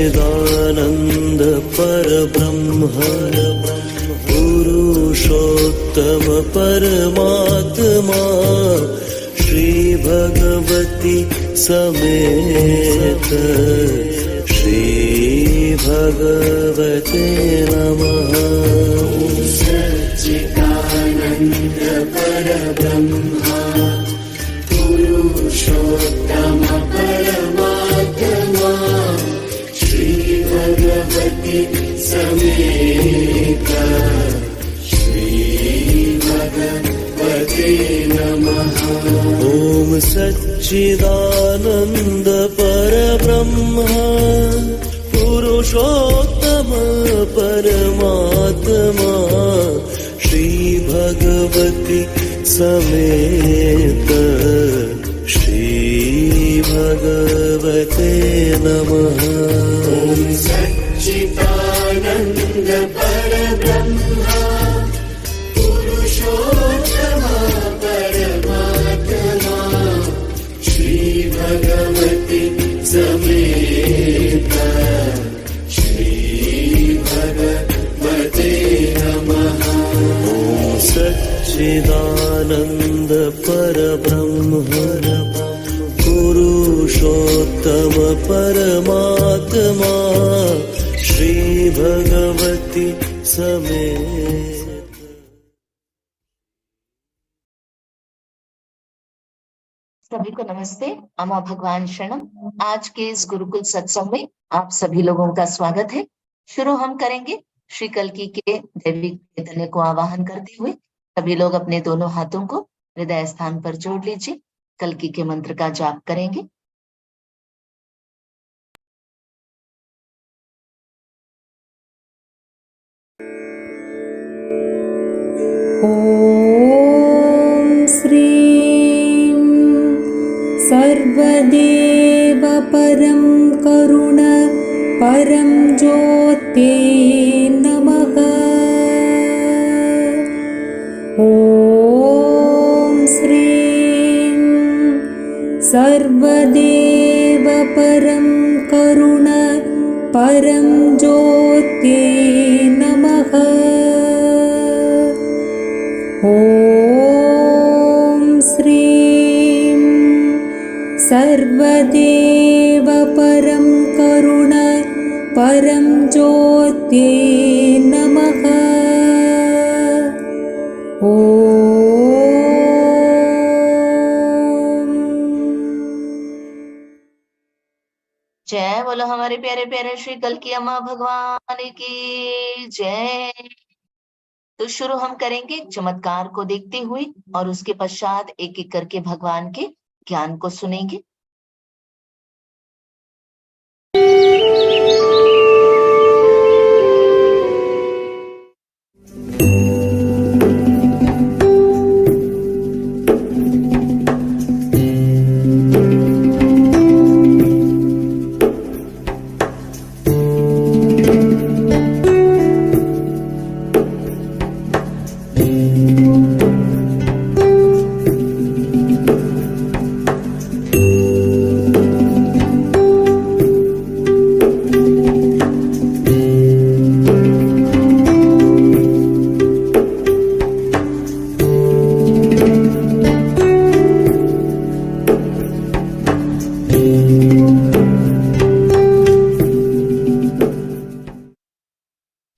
सच्चिदानंद परब्रह्म पुरुषोत्तम परमात्मा श्री भगवती समेत श्री भगवते नमः। सच्चिदानंद परब्रह्म पुरुषोत्तम परमात्मा श्री भगवती समेत श्री भगवते नमः। ओम सच्चिदानंद परब्रह्म पुरुषोत्तम परमात्मा श्री भगवती समेत श्री भगवते नमः। ओम सच्चिदानंद परब्रह्म पुरुषोत्तम परमात्मा श्री भगवती समेत श्री भगवते नमः। ओम सच्चिदानंद परब्रह्म पुरुषोत्तम परमात्मा श्री भगवती समेत। सभी को नमस्ते, अमा भगवान शरणम। आज के इस गुरुकुल सत्संग में आप सभी लोगों का स्वागत है। शुरू हम करेंगे श्री कल्की के दैविक चैतन्य को आवाहन करते हुए। सभी लोग अपने दोनों हाथों को हृदय स्थान पर जोड़ लीजिए। कल्की के मंत्र का जाप करेंगे। ॐ श्रीं सर्वदेव परं करुण परं ज्योते नमः। ॐ श्रीं सर्वदेव परं करुण परं ज्योते नमः। ॐ श्रीं सर्वदेव परं करुण परं ज्योते नमः। जय बोलो हमारे प्यारे प्यारे श्री कल्की अम्मा भगवान की जय। तो शुरू हम करेंगे चमत्कार को देखते हुए और उसके पश्चात एक एक करके भगवान के ज्ञान को सुनेंगे।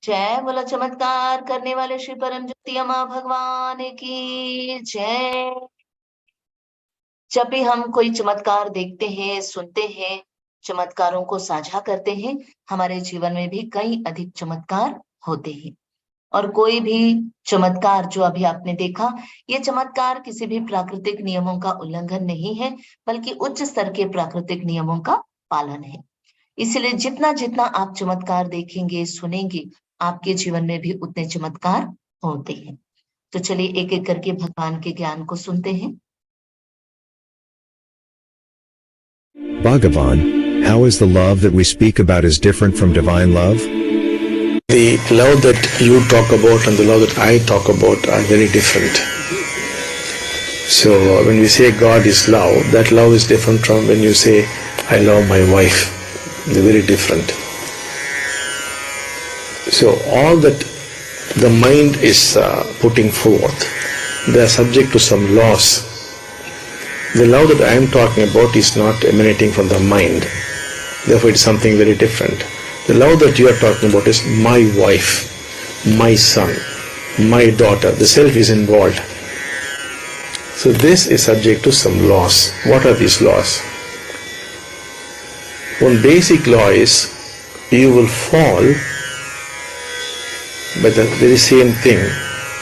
जय बोलो चमत्कार करने वाले श्री परम ज्योति अम्मा भगवान की जय। जब भी हम कोई चमत्कार देखते हैं, सुनते हैं, चमत्कारों को साझा करते हैं, हमारे जीवन में भी कई अधिक चमत्कार होते हैं। और कोई भी चमत्कार जो अभी आपने देखा, ये चमत्कार किसी भी प्राकृतिक नियमों का उल्लंघन नहीं है, बल्कि उच्च स्तर के प्राकृतिक नियमों का पालन है। इसलिए जितना जितना आप चमत्कार देखेंगे, सुनेंगे, आपके जीवन में भी उतने चमत्कार होते हैं। तो चलिए एक एक करके भगवान के ज्ञान को सुनते हैं। Bhagavan, how is the love that we speak about is different from divine love? The love that you talk about and the love that I talk about are very different. So when we say God is love, that love is different from when you say I love my wife. They're very different. So all that the mind is putting forth, they are subject to some laws. The love that I am talking about is not emanating from the mind. Therefore it is something very different. The love that you are talking about is my wife, my son, my daughter. The self is involved. So this is subject to some laws. What are these laws? One basic law is you will fall by the very same thing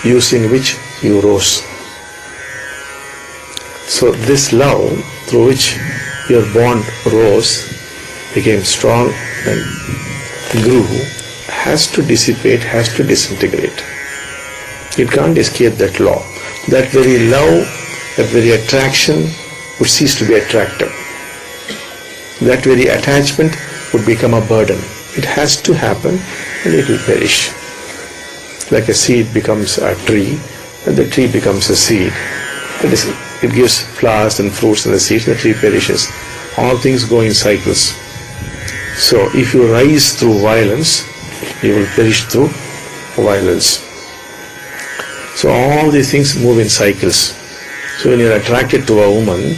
using which you rose. So this love through which your bond rose, became strong and grew, has to dissipate, has to disintegrate. It can't escape that law. That very love, that very attraction would cease to be attractive. That very attachment would become a burden. It has to happen and it will perish. Like a seed becomes a tree and the tree becomes a seed. It gives flowers and fruits and the seeds, the tree perishes. All things go in cycles. So if you rise through violence, you will perish through violence. So all these things move in cycles. So when you are attracted to a woman,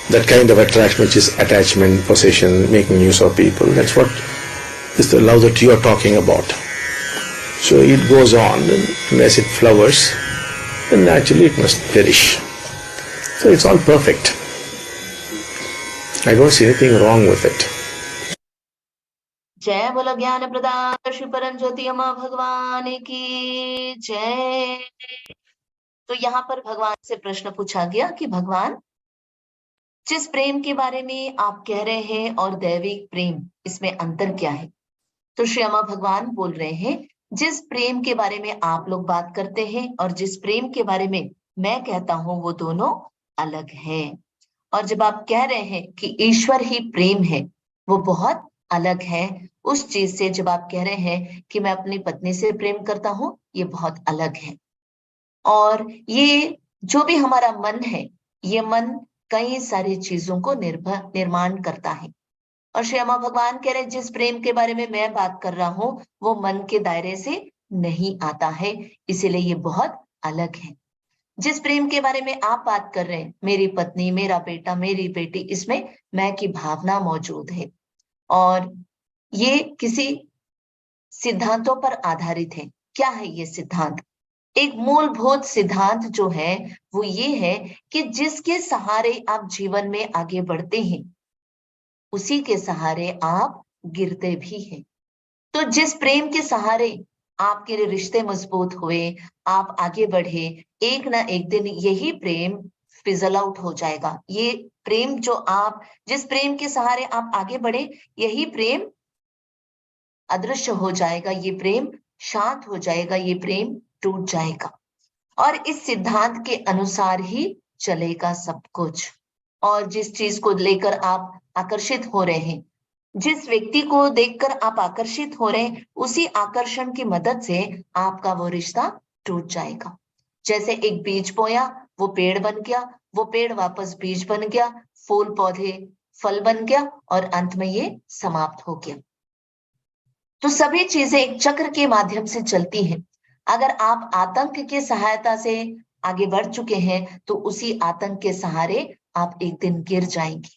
that kind of attraction, which is attachment, possession, making use of people, that's what is the love that you are talking about. So it goes on, and as it flowers, then naturally it must perish. So it's all perfect. I don't see anything wrong with it. जय बोलो ज्ञान प्रदान श्री परम ज्योति अम्मा भगवान की जय। तो यहाँ पर भगवान से प्रश्न पूछा गया कि भगवान, जिस प्रेम के बारे में आप कह रहे हैं और दैविक प्रेम, इसमें अंतर क्या है? तो श्री अम्मा भगवान बोल रहे हैं, जिस प्रेम के बारे में आप लोग बात करते हैं और जिस प्रेम के बारे में मैं कहता हूं, वो दोनों अलग हैं। और जब आप कह रहे हैं कि ईश्वर ही प्रेम है, वो बहुत अलग है उस चीज से। जब आप कह रहे हैं कि मैं अपनी पत्नी से प्रेम करता हूं, ये बहुत अलग है। और ये जो भी हमारा मन है, ये मन कई सारी चीजों को निर्माण करता है। और श्री अम्मा भगवान कह रहे हैं, जिस प्रेम के बारे में मैं बात कर रहा हूं, वो मन के दायरे से नहीं आता है, इसीलिए ये बहुत अलग है। जिस प्रेम के बारे में आप बात कर रहे हैं, मेरी पत्नी, मेरा बेटा, मेरी बेटी, इसमें मैं की भावना मौजूद है और ये किसी सिद्धांतों पर आधारित है। क्या है ये सिद्धांत? एक मूलभूत सिद्धांत जो है वो ये है कि जिसके सहारे आप जीवन में आगे बढ़ते हैं, उसी के सहारे आप गिरते भी हैं। तो जिस प्रेम के सहारे आपके रिश्ते मजबूत हुए, आप आगे बढ़े, एक ना एक दिन यही प्रेम फिजल आउट हो जाएगा। ये प्रेम जो आप, जिस प्रेम के सहारे आप आगे बढ़े, यही प्रेम अदृश्य हो जाएगा, ये प्रेम शांत हो जाएगा, ये प्रेम टूट जाएगा। और इस सिद्धांत के अनुसार ही चलेगा सब कुछ। और जिस चीज को लेकर आप आकर्षित हो रहे हैं, जिस व्यक्ति को देखकर आप आकर्षित हो रहे हैं, उसी आकर्षण की मदद से आपका वो रिश्ता टूट जाएगा। जैसे एक बीज बोया, वो पेड़ बन गया, वो पेड़ वापस बीज बन गया, फूल पौधे फल बन गया और अंत में ये समाप्त हो गया। तो सभी चीजें एक चक्र के माध्यम से चलती हैं। अगर आप आतंक की सहायता से आगे बढ़ चुके हैं, तो उसी आतंक के सहारे आप एक दिन गिर जाएंगे।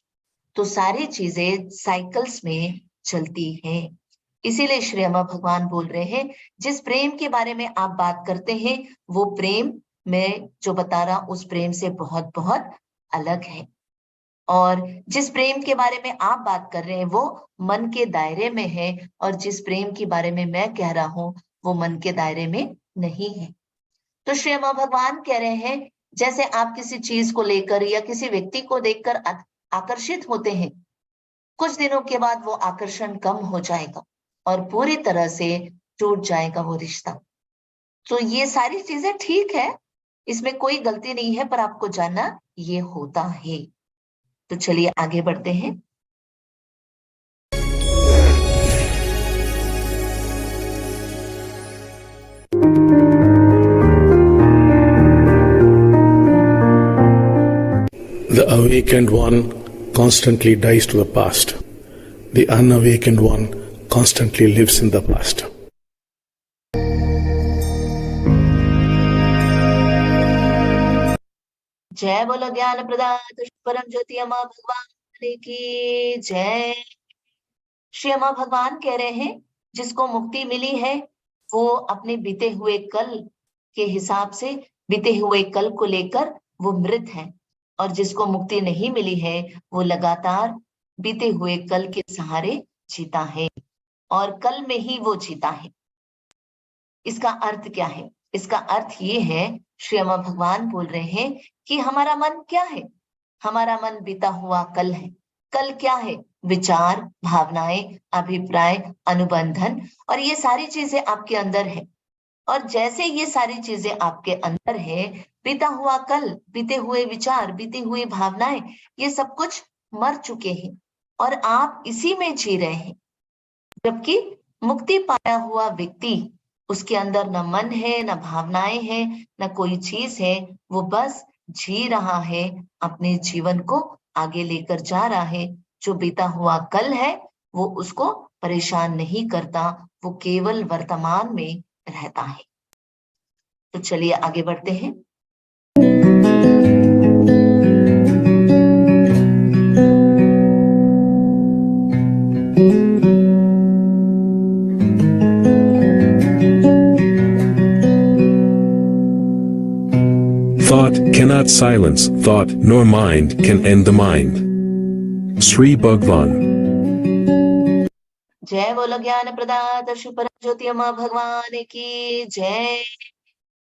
तो सारी चीजें साइकिल्स में चलती हैं। इसीलिए श्री अम्मा भगवान बोल रहे हैं, जिस प्रेम के बारे में आप बात करते हैं, वो प्रेम मैं जो बता रहा उस प्रेम से बहुत बहुत अलग है। और जिस प्रेम के बारे में आप बात कर रहे हैं, वो मन के दायरे में है, और जिस प्रेम के बारे में मैं कह रहा हूं, वो मन के दायरे में नहीं है। तो श्री अम्मा भगवान कह रहे हैं, जैसे आप किसी चीज को लेकर या किसी व्यक्ति को देखकर आकर्षित होते हैं, कुछ दिनों के बाद वो आकर्षण कम हो जाएगा और पूरी तरह से टूट जाएगा वो रिश्ता। तो ये सारी चीजें ठीक है, इसमें कोई गलती नहीं है, पर आपको जानना ये होता है। तो चलिए आगे बढ़ते हैं। awakened one constantly dies to the past. The unawakened one constantly lives in the past. जय बोलो ज्ञान प्रदाता परम ज्योति अम्मा भगवान की जय। श्री अम्मा भगवान कह रहे हैं जिसको मुक्ति मिली है वो अपने बीते हुए कल के हिसाब से बीते हुए कल को लेकर वो मृत है, और जिसको मुक्ति नहीं मिली है वो लगातार बीते हुए कल के सहारे जीता है और कल में ही वो जीता है। इसका अर्थ क्या है? इसका अर्थ ये है, श्री अम्मा भगवान बोल रहे हैं कि हमारा मन क्या है? हमारा मन बीता हुआ कल है। कल क्या है? विचार, भावनाएं, अभिप्राय, अनुबंधन, और ये सारी चीजें आपके अंदर है। और जैसे ये सारी चीजें आपके अंदर है, बीता हुआ कल, बीते हुए विचार, बीती हुई भावनाएं, ये सब कुछ मर चुके हैं और आप इसी में जी रहे हैं। जबकि मुक्ति पाया हुआ व्यक्ति, उसके अंदर न मन है, न भावनाएं हैं, न कोई चीज है, वो बस जी रहा है, अपने जीवन को आगे लेकर जा रहा है। जो बीता हुआ कल है वो उसको परेशान नहीं करता, वो केवल वर्तमान में रहता है। तो चलिए आगे बढ़ते हैं। Thought cannot silence thought, nor mind can end the mind. Sri Bhagwan. जय बोलो ज्ञान प्रदाता श्री परम ज्योति अम्मा भगवान की जय।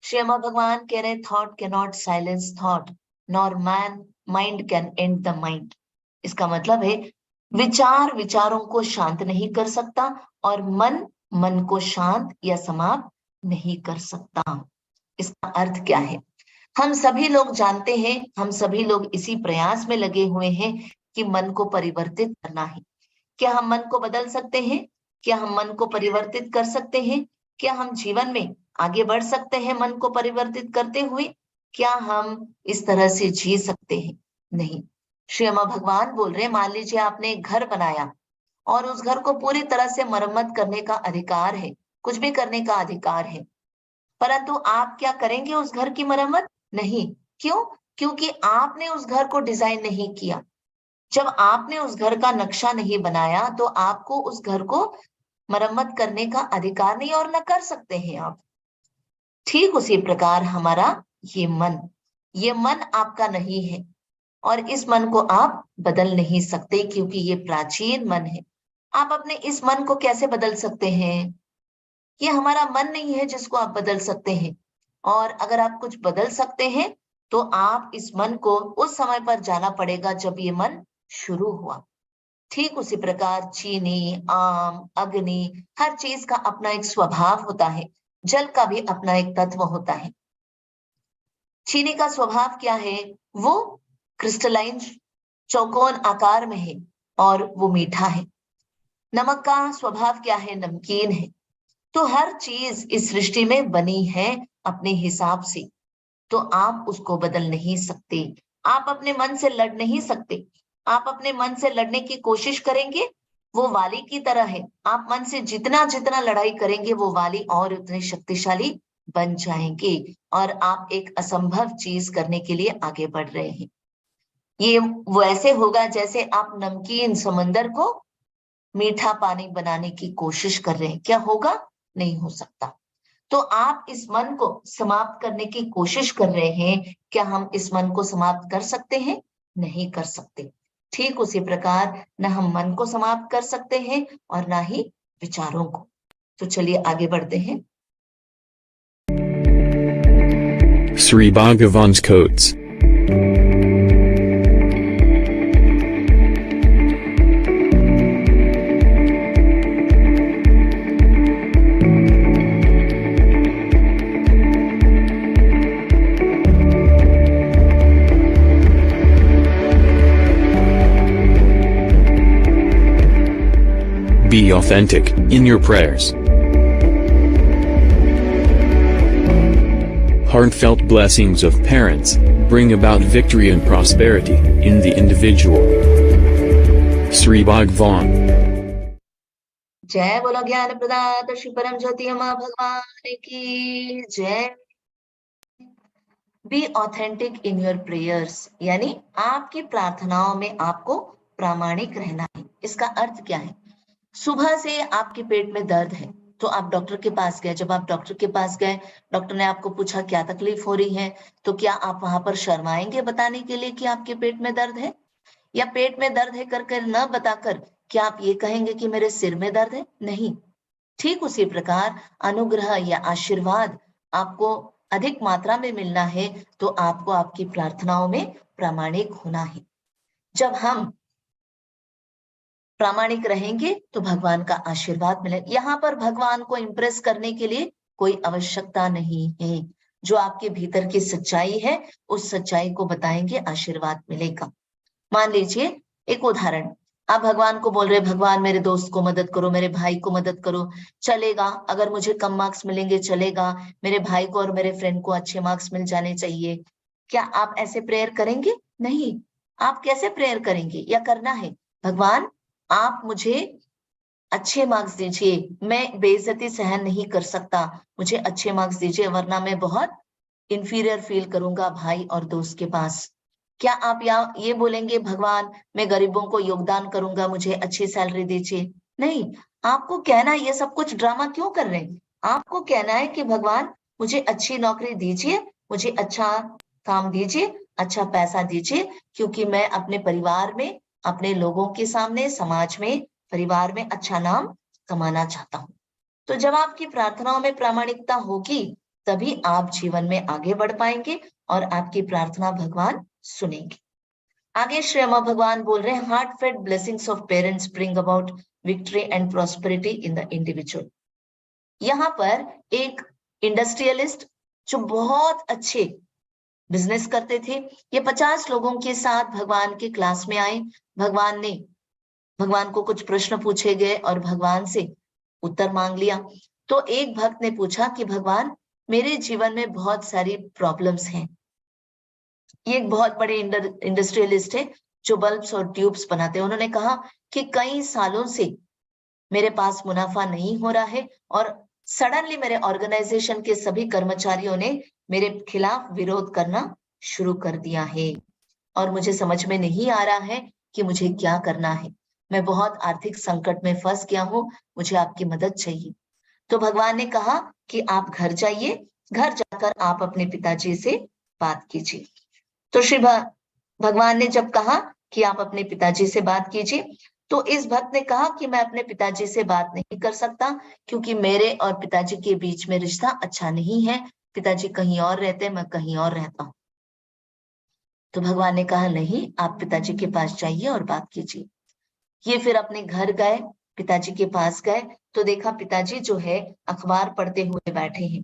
श्री अम्मा भगवान कह रहे, thought can not silence thought, nor mind can and the mind. इसका मतलब है विचार विचारों को शांत नहीं कर सकता और मन मन को शांत या समाप्त नहीं कर सकता। इसका अर्थ क्या है? हम सभी लोग जानते हैं, हम सभी लोग इसी प्रयास में लगे हुए हैं कि मन को परिवर्तित करना है। क्या हम मन को बदल सकते हैं? क्या हम मन को परिवर्तित कर सकते हैं? क्या हम जीवन में आगे बढ़ सकते हैं मन को परिवर्तित करते हुए? क्या हम इस तरह से जी सकते हैं? नहीं। श्री अम्मा भगवान बोल रहे, मान लीजिए आपने एक घर बनाया और उस घर को पूरी तरह से मरम्मत करने का अधिकार है, कुछ भी करने का अधिकार है, परंतु आप क्या करेंगे उस घर की मरम्मत? नहीं। क्यों? क्योंकि आपने उस घर को डिजाइन नहीं किया। जब आपने उस घर का नक्शा नहीं बनाया तो आपको उस घर को मरम्मत करने का अधिकार नहीं और न कर सकते हैं आप। ठीक उसी प्रकार हमारा ये मन आपका नहीं है और इस मन को आप बदल नहीं सकते क्योंकि ये प्राचीन मन है। आप अपने इस मन को कैसे बदल सकते हैं? ये हमारा मन नहीं है जिसको आप बदल सकते हैं। और अगर आप कुछ बदल सकते हैं तो आप इस मन को उस समय पर जाना पड़ेगा जब ये मन शुरू हुआ। ठीक उसी प्रकार चीनी, आम, अग्नि, हर चीज का अपना एक स्वभाव होता है। जल का भी अपना एक तत्व होता है। चीनी का स्वभाव क्या है? वो क्रिस्टलाइन चौकोन आकार में है और वो मीठा है। नमक का स्वभाव क्या है? नमकीन है। तो हर चीज इस सृष्टि में बनी है अपने हिसाब से, तो आप उसको बदल नहीं सकते। आप अपने मन से लड़ नहीं सकते। आप अपने मन से लड़ने की कोशिश करेंगे वो वाली की तरह है। आप मन से जितना जितना लड़ाई करेंगे वो वाली और उतने शक्तिशाली बन जाएंगे और आप एक असंभव चीज करने के लिए आगे बढ़ रहे हैं। ये वो ऐसे होगा जैसे आप नमकीन समंदर को मीठा पानी बनाने की कोशिश कर रहे हैं। क्या होगा? नहीं हो सकता। तो आप इस मन को समाप्त करने की कोशिश कर रहे हैं। क्या हम इस मन को समाप्त कर सकते हैं? नहीं कर सकते। ठीक उसी प्रकार न हम मन को समाप्त कर सकते हैं और ना ही विचारों को। तो चलिए आगे बढ़ते हैं। Sri Bhagavan's quotes. Be authentic in your prayers. Heartfelt blessings of parents, bring about victory and prosperity in the individual. Sri Bhagwan. जय बोलो ज्ञान प्रदाता श्री परम ज्योति अम्मा भगवान की जय। Be authentic in your prayers, यानी आपकी प्रार्थनाओं में आपको प्रामाणिक रहना है। इसका अर्थ क्या है? सुबह से आपके पेट में दर्द है तो आप डॉक्टर के पास गए। जब आप डॉक्टर के पास गए, डॉक्टर ने आपको पूछा क्या तकलीफ हो रही है, तो क्या आप वहां पर शर्माएंगे बताने के लिए कि आपके पेट में दर्द है? या पेट में दर्द है कर कर न बताकर क्या आप ये कहेंगे कि मेरे सिर में दर्द है? नहीं। ठीक उसी प्रकार अनुग्रह या आशीर्वाद आपको अधिक मात्रा में मिलना है तो आपको आपकी प्रार्थनाओं में प्रामाणिक होना है। जब हम प्रामाणिक रहेंगे तो भगवान का आशीर्वाद मिलेगा। यहाँ पर भगवान को इंप्रेस करने के लिए कोई आवश्यकता नहीं है। जो आपके भीतर की सच्चाई है उस सच्चाई को बताएंगे, आशीर्वाद मिलेगा। मान लीजिए एक उदाहरण, आप भगवान को बोल रहे भगवान मेरे दोस्त को मदद करो, मेरे भाई को मदद करो, चलेगा। अगर मुझे कम मार्क्स मिलेंगे चलेगा, मेरे भाई को और मेरे फ्रेंड को अच्छे मार्क्स मिल जाने चाहिए। क्या आप ऐसे प्रेयर करेंगे? नहीं। आप कैसे प्रेयर करेंगे? या करना है भगवान आप मुझे अच्छे मार्क्स दीजिए, मैं बेइज्जती सहन नहीं कर सकता, मुझे अच्छे मार्क्स दीजिए वरना मैं बहुत इंफीरियर फील करूंगा भाई और दोस्त के पास। क्या आप ये बोलेंगे भगवान मैं गरीबों को योगदान करूंगा, मुझे अच्छी सैलरी दीजिए? नहीं। आपको कहना है, ये सब कुछ ड्रामा क्यों कर रहे हैं? आपको कहना है कि भगवान मुझे अच्छी नौकरी दीजिए, मुझे अच्छा काम दीजिए, अच्छा पैसा दीजिए, क्योंकि मैं अपने परिवार में, अपने लोगों के सामने, समाज में, परिवार में अच्छा नाम कमाना चाहता हूं। तो जब आपकी प्रार्थनाओं में प्रामाणिकता होगी तभी आप जीवन में आगे बढ़ पाएंगे और आपकी प्रार्थना भगवान सुनेंगे। आगे श्री अम्मा भगवान बोल रहे हैं heartfelt blessings of parents bring about victory and prosperity in the individual. यहाँ पर एक इंडस्ट्रियलिस्ट जो बहुत अच्छे बिजनेस करते थे, ये 50 लोगों के साथ भगवान के क्लास में आए। भगवान को कुछ प्रश्न पूछे गए और भगवान से उत्तर मांग लिया। तो एक भक्त ने पूछा कि भगवान मेरे जीवन में बहुत सारी प्रॉब्लम्स हैं। ये एक बहुत बड़े इंडस्ट्रियलिस्ट है जो बल्ब्स और ट्यूब्स बनाते हैं। उन्होंने कहा कि कई सालों से मेरे पास मुनाफा नहीं हो रहा है और सडनली मेरे ऑर्गेनाइजेशन के सभी कर्मचारियों ने मेरे खिलाफ विरोध करना शुरू कर दिया है और मुझे समझ में नहीं आ रहा है कि मुझे क्या करना है। मैं बहुत आर्थिक संकट में फंस गया हूं, मुझे आपकी मदद चाहिए। तो भगवान ने कहा कि आप घर जाइए, घर जाकर आप अपने पिताजी से बात कीजिए। तो श्री भगवान ने जब कहा कि आप अपने पिताजी से बात कीजिए, तो इस भक्त ने कहा कि मैं अपने पिताजी से बात नहीं कर सकता क्योंकि मेरे और पिताजी के बीच में रिश्ता अच्छा नहीं है। पिताजी कहीं और रहते, मैं कहीं और रहता हूं। तो भगवान ने कहा नहीं, आप पिताजी के पास जाइए और बात कीजिए। ये फिर अपने घर गए, पिताजी के पास गए तो देखा पिताजी जो है अखबार पढ़ते हुए बैठे हैं।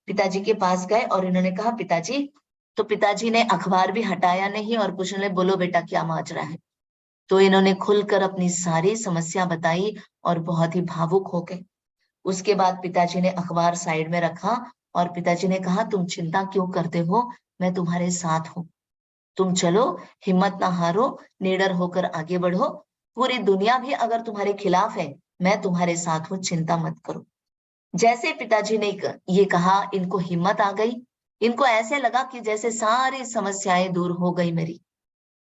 पिताजी के पास गए और इन्होंने कहा पिताजी, तो पिताजी ने अखबार भी हटाया नहीं और पूछने, बोलो बेटा क्या माजरा है। तो इन्होंने खुलकर अपनी सारी समस्या बताई और बहुत ही भावुक हो गए। उसके बाद पिताजी ने अखबार साइड में रखा और पिताजी ने कहा तुम चिंता क्यों करते हो, मैं तुम्हारे साथ हूं, तुम चलो, हिम्मत ना हारो, निडर होकर आगे बढ़ो। पूरी दुनिया भी अगर तुम्हारे खिलाफ है, मैं तुम्हारे साथ हूं, चिंता मत करो। जैसे पिताजी ने ये कहा, इनको हिम्मत आ गई। इनको ऐसे लगा कि जैसे सारी समस्याएं दूर हो गई मेरी।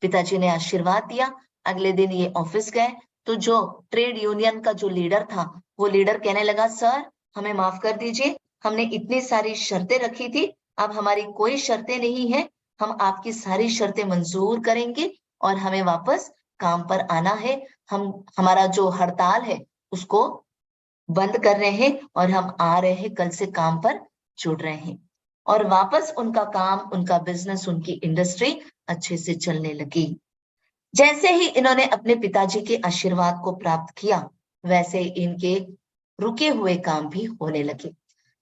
पिताजी ने आशीर्वाद दिया। अगले दिन ये ऑफिस गए तो जो ट्रेड यूनियन का जो लीडर था, वो लीडर कहने लगा सर हमें माफ कर दीजिए, हमने इतनी सारी शर्तें रखी थी, अब हमारी कोई शर्तें नहीं है, हम आपकी सारी शर्तें मंजूर करेंगे और हमें वापस काम पर आना है। हमारा जो हड़ताल है उसको बंद कर रहे हैं और हम आ रहे हैं, कल से काम पर जुड़ रहे हैं। और वापस उनका काम, उनका बिजनेस, उनकी इंडस्ट्री अच्छे से चलने लगी। जैसे ही इन्होंने अपने पिताजी के आशीर्वाद को प्राप्त किया, वैसे इनके रुके हुए काम भी होने लगे।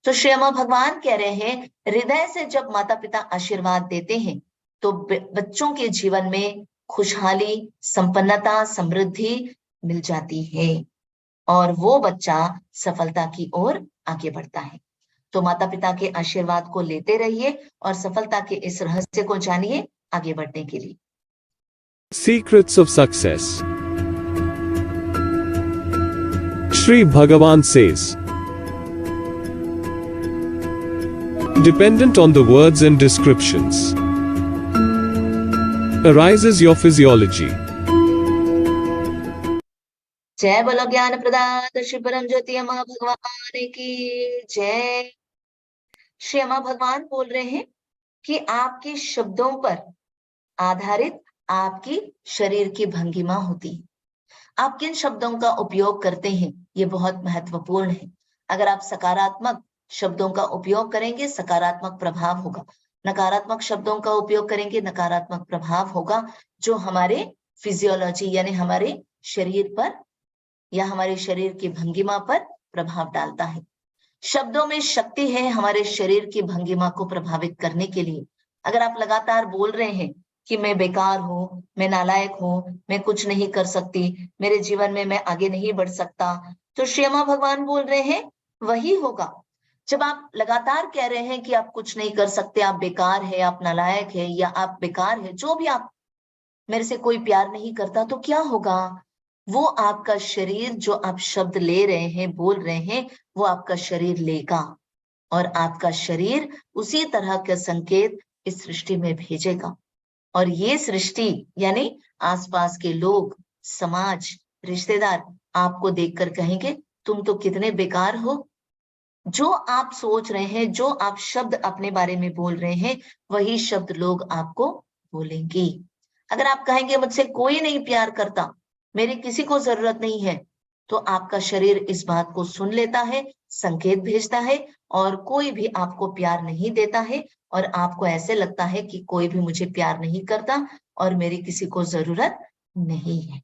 तो श्री अम्मा भगवान कह रहे हैं हृदय से जब माता पिता आशीर्वाद देते हैं तो बच्चों के जीवन में खुशहाली, संपन्नता, समृद्धि मिल जाती है और वो बच्चा सफलता की ओर आगे बढ़ता है। तो माता पिता के आशीर्वाद को लेते रहिए और सफलता के इस रहस्य को जानिए आगे बढ़ने के लिए। Secrets of Success. Sri Bhagavan says, dependent on the words and descriptions, arises your physiology. जय बोलो ज्ञान प्रदाता श्री परम ज्योति अम्मा भगवान की जय। श्री अम्मा भगवान बोल रहे हैं कि आपके शब्दों पर आधारित आपकी शरीर की भंगिमा होती है। आप किन शब्दों का उपयोग करते हैं ये बहुत महत्वपूर्ण है। अगर आप सकारात्मक शब्दों का उपयोग करेंगे सकारात्मक प्रभाव होगा, नकारात्मक शब्दों का उपयोग करेंगे नकारात्मक प्रभाव होगा, जो हमारे फिजियोलॉजी यानी हमारे शरीर पर या हमारे शरीर की भंगिमा पर प्रभाव डालता है। शब्दों में शक्ति है हमारे शरीर की भंगिमा को प्रभावित करने के लिए। अगर आप लगातार बोल रहे हैं कि मैं बेकार हूं, मैं नालायक हूं, मैं कुछ नहीं कर सकती, मेरे जीवन में मैं आगे नहीं बढ़ सकता, तो श्री अम्मा भगवान बोल रहे हैं वही होगा। जब आप लगातार कह रहे हैं कि आप कुछ नहीं कर सकते, आप बेकार है, आप नालायक है या आप बेकार है, जो भी आप, मेरे से कोई प्यार नहीं करता, तो क्या होगा? वो आपका शरीर जो आप शब्द ले रहे हैं, बोल रहे हैं, वो आपका शरीर लेगा और आपका शरीर उसी तरह का संकेत इस सृष्टि में भेजेगा। और ये सृष्टि यानी आसपास के लोग, समाज, रिश्तेदार आपको देखकर कहेंगे तुम तो कितने बेकार हो। जो आप सोच रहे हैं, जो आप शब्द अपने बारे में बोल रहे हैं, वही शब्द लोग आपको बोलेंगे। अगर आप कहेंगे मुझसे कोई नहीं प्यार करता, मेरी किसी को जरूरत नहीं है, तो आपका शरीर इस बात को सुन लेता है, संकेत भेजता है और कोई भी आपको प्यार नहीं देता है और आपको ऐसे लगता है कि कोई भी मुझे प्यार नहीं करता और मेरी किसी को जरूरत नहीं है।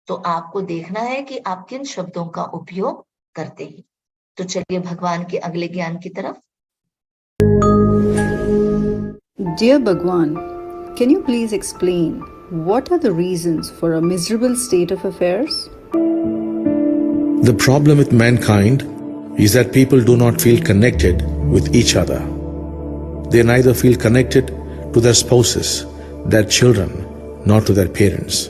तो आपको देखना है कि आप किन शब्दों का उपयोग करते हैं। तो चलिए भगवान के अगले ज्ञान की तरफ। Dear Bhagwan, can you please explain what are the reasons for a miserable state of affairs? The problem with mankind is that people do not feel connected with each other. They neither feel connected to their spouses, their children, nor to their parents.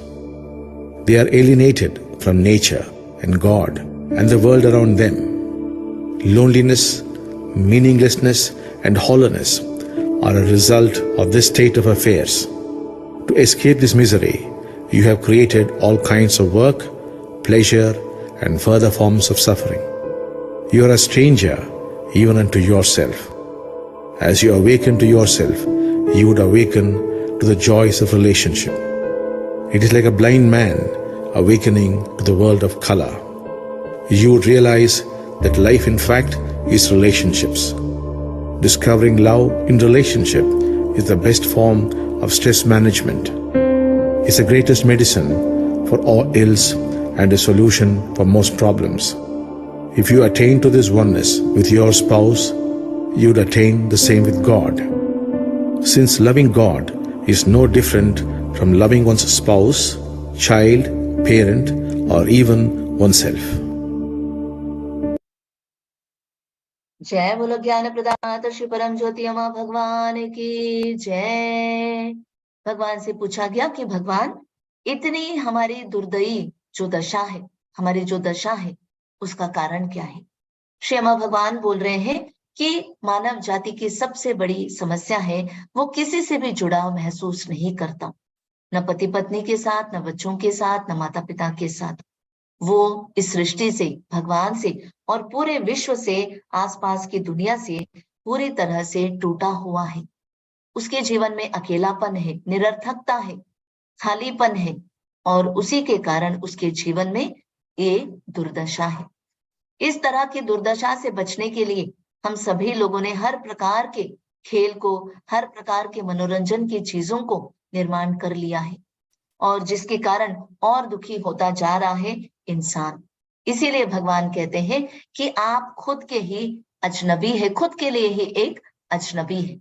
They are alienated from nature and God and the world around them. Loneliness, meaninglessness, and hollowness are a result of this state of affairs. To escape this misery, you have created all kinds of work, pleasure, and further forms of suffering. You are a stranger even unto yourself. As you awaken to yourself, you would awaken to the joys of relationship. It is like a blind man awakening to the world of color. You would realize that life in fact is relationships. Discovering love in relationship is the best form of stress management. It's the greatest medicine for all ills and a solution for most problems. If you attain to this oneness with your spouse, you would attain the same with God. Since loving God is no different from loving one's spouse, child, parent, or even oneself. जय बोलो ज्ञान प्रदाता श्री परम ज्योति अम्मा भगवान की जय। भगवान से पूछा गया कि भगवान, इतनी हमारी दुर्दयी जो दशा है, हमारी जो दशा है, उसका कारण क्या है? श्री अम्मा भगवान बोल रहे हैं कि मानव जाति की सबसे बड़ी समस्या है वो किसी से भी जुड़ाव महसूस नहीं करता, न पति पत्नी के साथ, न बच्चों के साथ, न माता पिता के साथ। वो इस सृष्टि से, भगवान से और पूरे विश्व से, आसपास की दुनिया से पूरी तरह से टूटा हुआ है। उसके जीवन में अकेलापन है, निरर्थकता है, खालीपन है और उसी के कारण उसके जीवन में ये दुर्दशा है। इस तरह की दुर्दशा से बचने के लिए हम सभी लोगों ने हर प्रकार के खेल को, हर प्रकार के मनोरंजन की चीजों को निर्माण कर लिया है और जिसके कारण और दुखी होता जा रहा है इंसान। इसीलिए भगवान कहते हैं कि आप खुद के ही अजनबी है, खुद के लिए ही एक अजनबी है।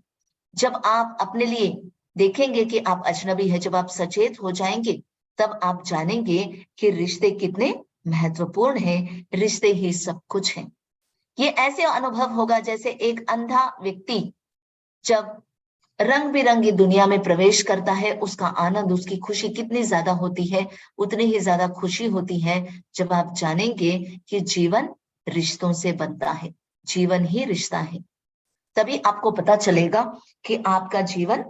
जब आप अपने लिए देखेंगे कि आप अजनबी है, जब आप सचेत हो जाएंगे, तब आप जानेंगे कि रिश्ते कितने महत्वपूर्ण हैं, रिश्ते ही सब कुछ हैं। ये ऐसे अनुभव होगा जैसे एक अंधा व्यक्ति जब रंग बिरंगी दुनिया में प्रवेश करता है, उसका आनंद, उसकी खुशी कितनी ज्यादा होती है, उतनी ही ज्यादा खुशी होती है जब आप जानेंगे कि जीवन रिश्तों से बनता है, जीवन ही रिश्ता है। तभी आपको पता चलेगा कि आपका जीवन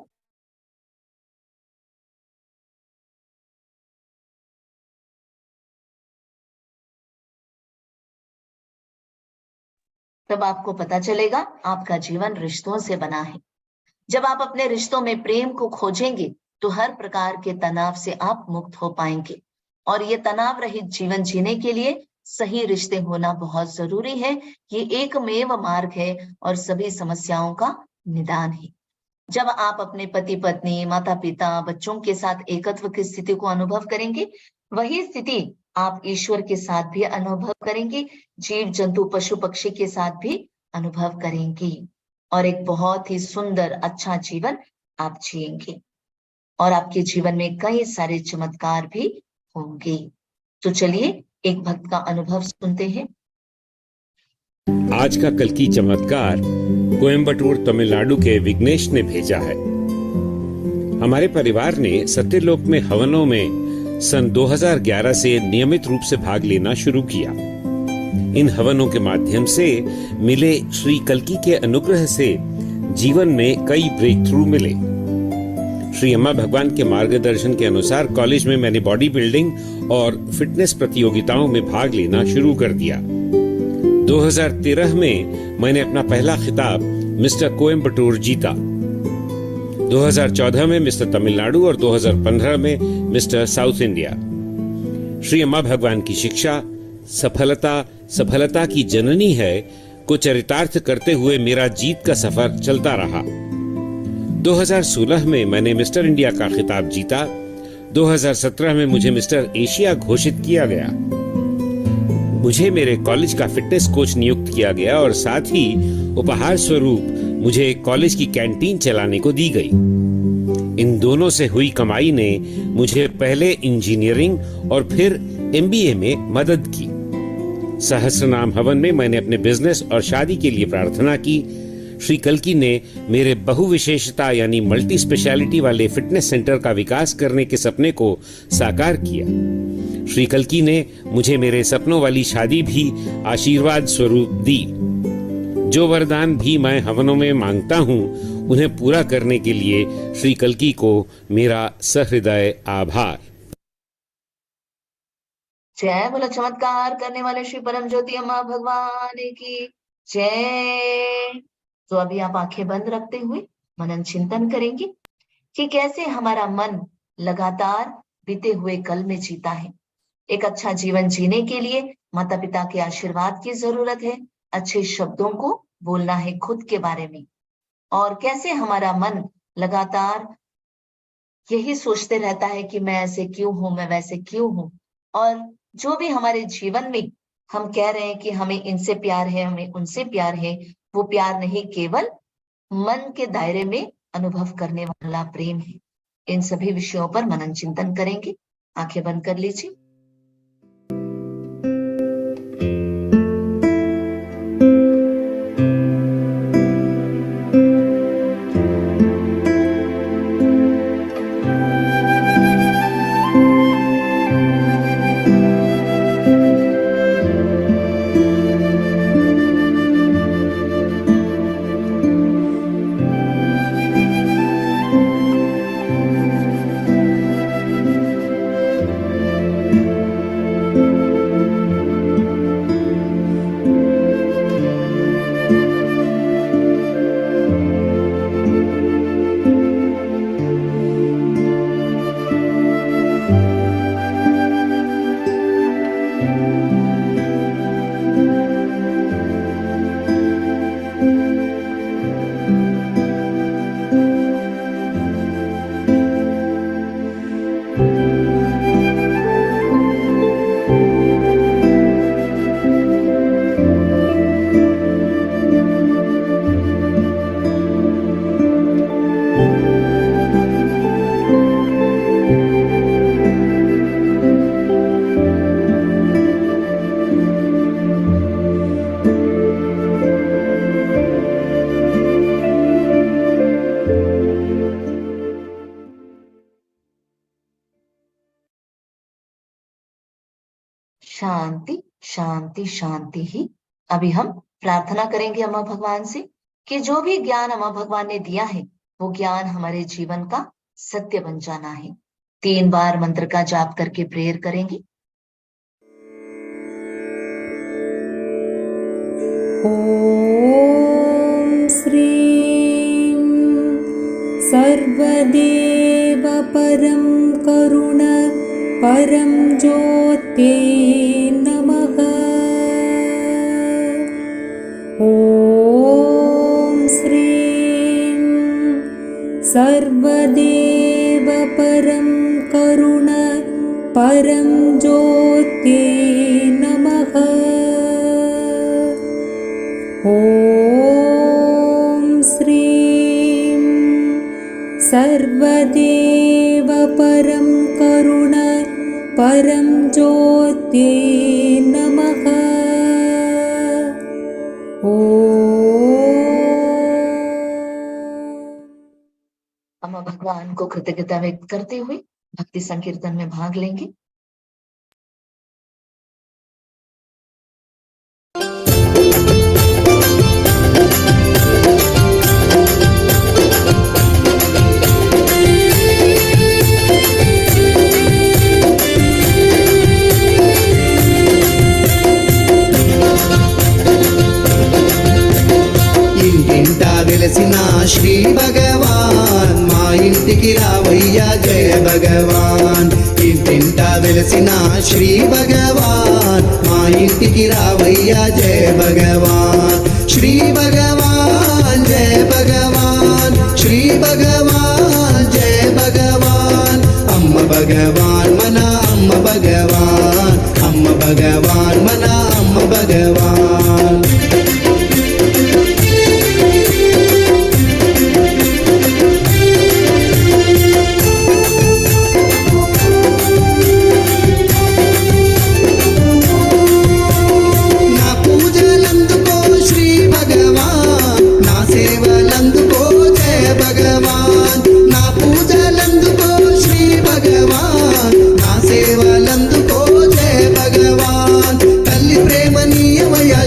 तब आपको पता चलेगा आपका जीवन रिश्तों से बना है। जब आप अपने रिश्तों में प्रेम को खोजेंगे तो हर प्रकार के तनाव से आप मुक्त हो पाएंगे। और ये तनाव रहित जीवन जीने के लिए सही रिश्ते होना बहुत जरूरी है। ये एकमेव मार्ग है और सभी समस्याओं का निदान है। जब आप अपने पति पत्नी, माता पिता, बच्चों के साथ एकत्व की स्थिति को अनुभव करेंगे, वही स्थिति आप ईश्वर के साथ भी अनुभव करेंगे, जीव जंतु पशु पक्षी के साथ भी अनुभव करेंगे और एक बहुत ही सुंदर अच्छा जीवन आप जिएंगे और आपके जीवन में कई सारे चमत्कार भी होंगे। तो चलिए एक भक्त का अनुभव सुनते हैं। आज का कल की चमत्कार कोयम्बटूर तमिलनाडु के विघ्नेश ने भेजा है। हमारे परिवार ने सत्यलोक में हवनों में सन 2011 से नियमित रूप से भाग लेना शुरू किया। इन हवनों के माध्यम से मिले श्री कल्की के अनुग्रह से जीवन में कई ब्रेक थ्रू मिले। श्री अम्मा भगवान के मार्गदर्शन के अनुसार कॉलेज में मैंने बॉडी बिल्डिंग और फिटनेस प्रतियोगिताओं में भाग लेना शुरू कर दिया। 2013 में मैंने अपना पहला खिताब मिस्टर कोयम्बटूर जीता। 2014 में मिस्टर तमिलनाडु और 2015 में मिस्टर साउथ इंडिया। श्री अम्मा भगवान की शिक्षा सफलता की जननी है को चरितार्थ करते हुए मेरा जीत का सफर चलता रहा। 2016 में मैंने मिस्टर इंडिया का खिताब जीता। 2017 में मुझे मिस्टर एशिया घोषित किया गया। मुझे मेरे कॉलेज का फिटनेस कोच नियुक्त किया गया और साथ ही उपहार स्वरूप मुझे कॉलेज की कैंटीन चलाने को दी गई। इन दोनों से हुई कमाई ने मुझे पहले इंजीनियरिंग और फिर MBA में मदद की। सहस्रनाम हवन में मैंने अपने बिजनेस और शादी के लिए प्रार्थना की। श्री कल्की ने मेरे बहुविशेषता यानी मल्टी स्पेशलिटी वाले फिटनेस सेंटर का विकास करने के सपने को साकार किया। श्री कल्की ने मुझे मेरे सपनों वाली शादी भी आशीर्वाद स्वरूप दी। जो वरदान भी मैं हवनों में मांगता हूँ उन्हें पूरा करने के लिए श्री कल्की को मेरा सहृदय आभार। जय बोलो चमत्कार करने वाले श्री परम ज्योति अम्मा भगवान की जय। तो अभी आप आंखें बंद रखते हुए मनन चिंतन करेंगे कि कैसे हमारा मन लगातार बीते हुए कल में जीता है। एक अच्छा जीवन जीने के लिए माता पिता के आशीर्वाद की जरूरत है। अच्छे शब्दों को बोलना है खुद के बारे में। और कैसे हमारा मन लगातार यही सोचते रहता है कि मैं ऐसे क्यों हूं, मैं वैसे क्यों हूं। और जो भी हमारे जीवन में हम कह रहे हैं कि हमें इनसे प्यार है, हमें उनसे प्यार है, वो प्यार नहीं केवल मन के दायरे में अनुभव करने वाला प्रेम है। इन सभी विषयों पर मनन चिंतन करेंगे। आंखें बंद कर लीजिए। शांति शांति शांति ही। अभी हम प्रार्थना करेंगे अम्मा भगवान से कि जो भी ज्ञान अम्मा भगवान ने दिया है वो ज्ञान हमारे जीवन का सत्य बन जाना है। 3 बार मंत्र का जाप करके प्रेयर करेंगे। ॐ श्रीं सर्वदेव परं करुण परं ज्योते नमः। ॐ श्रीं सर्वदेव परं करुण परं ज्योते नमः। ॐ श्रीं सर्वदेव परं करुण परं ज्योते नमः। अम्मा भगवान को कृतज्ञता व्यक्त करते हुए भक्ति संकीर्तन में भाग लेंगे। ఇంటింటా వెలసిన శ్రీ భగవాన్ మా ఇంటికి రావయ్యా జయ భగవాన్. ఇంటింటా వెలసిన శ్రీ భగవాన్ మా ఇంటికి రావయ్యా జయ భగవాన్. శ్రీ భగవాన్ జయ భగవాన్, శ్రీ భగవాన్ జయ భగవాన్. అమ్మ భగవాన్ మన అమ్మ భగవాన్, అమ్మ భగవాన్ మన అమ్మ భగవాన్.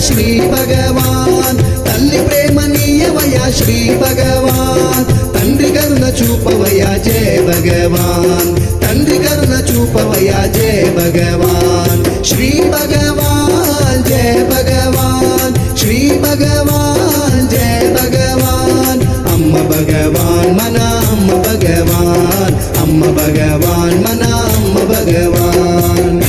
శ్రీ భగవాన్ తల్లి ప్రేమనీయమయ శ్రీ భగవాన్. తండ్రి కరుణ చూపవయ జయ భగవాన్, తండ్రి కరుణ చూపవయ జయ భగవాన్. శ్రీ భగవాన్ జయ భగవాన్, శ్రీ భగవాన్ జయ భగవాన్. అమ్మ భగవాన్ మన అమ్మ భగవాన్, అమ్మ భగవాన్ మన అమ్మ భగవాన్.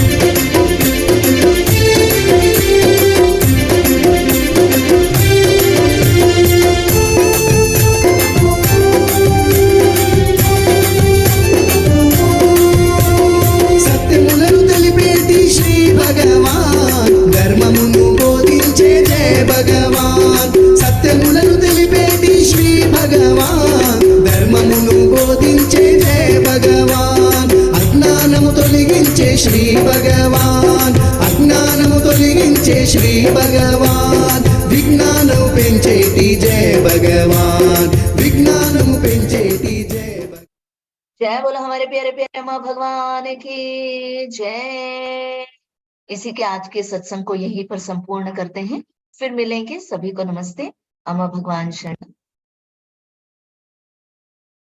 ధర్మమును బోధించే జయ భగవాన్. సత్యములను తెలిపేటి శ్రీ భగవాన్, ధర్మమును బోధించే జయ భగవాన్. అజ్ఞానము తొలగించే శ్రీ భగవాన్, అజ్ఞానము తొలగించే శ్రీ భగవాన్. విజ్ఞానం పెంచేటి జయ భగవాన్, విజ్ఞానము పెంచేటి జయ భగవాన్. जय बोलो हमारे प्यारे प्यारे अम्मा भगवान की जय। इसी के आज के सत्संग को यहीं पर संपूर्ण करते हैं। फिर मिलेंगे। सभी को नमस्ते। अम्मा भगवान शरण।